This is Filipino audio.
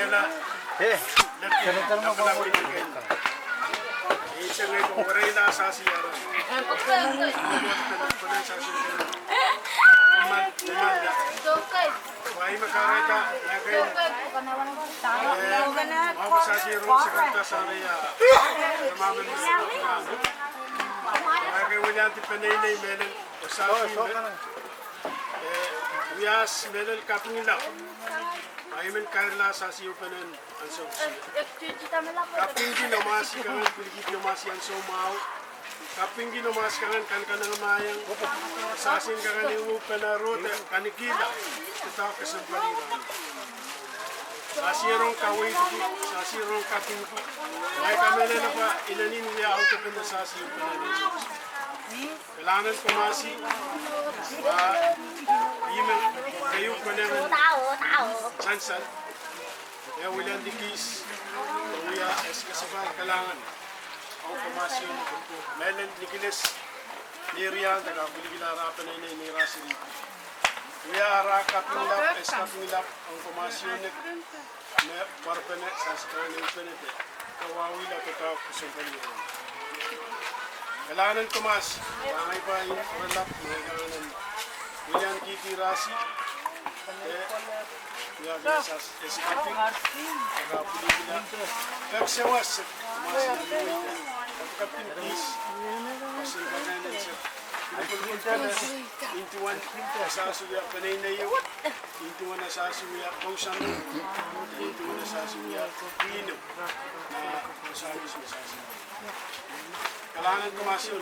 Nela. Sebentar mau bawa Isa ngay kung waray na asasi yara. Wai makareta lagay. Mau asasi ro sekreta sana ya. Namaman mo na. Lagay wala ti panay melen asasi. Wias melen kapingila. Aymen karla asasi upanan anso. Kaping ginomasi kangan kuligit nomasi anso mau. Kaping ginomasi kangan kan mayang. Asasin kangan yung upanarot kanikila. Kita kesempat Sasirong kawin ko, sasirong kaping ko. May kamera na pa inanin niya auto pa na sasirong pananin. Kailangan kumasi. Iman kayo pa naman. Sansan. Kaya walang dikis. Kuya eskasabal kailangan. Ang kumasi yung Melen Nikilis. Niriyan, nagkakuligilarapan na ni Rasil. Kuya kaping lap, eskaping lap. Ang kumasi yung parpene sa sekarang yung penete. Kawawi lang ito kusong kanina. Kailangan kumas. Pangay pa yung relap. Kailangan William Kiki Rasi. Ya biasas eskaping. Nagkakuligila. Pagsawas. Kumasi yung kaping please. Kasi pagkanan siya. Pinapulpul ka na. Intuan. Sasuya. Panay na yun. Intuan na sasuya. Kausan mo. Intuan na sasuya. Pino. Na masabis mo sasuya. Kailangan kumasyon.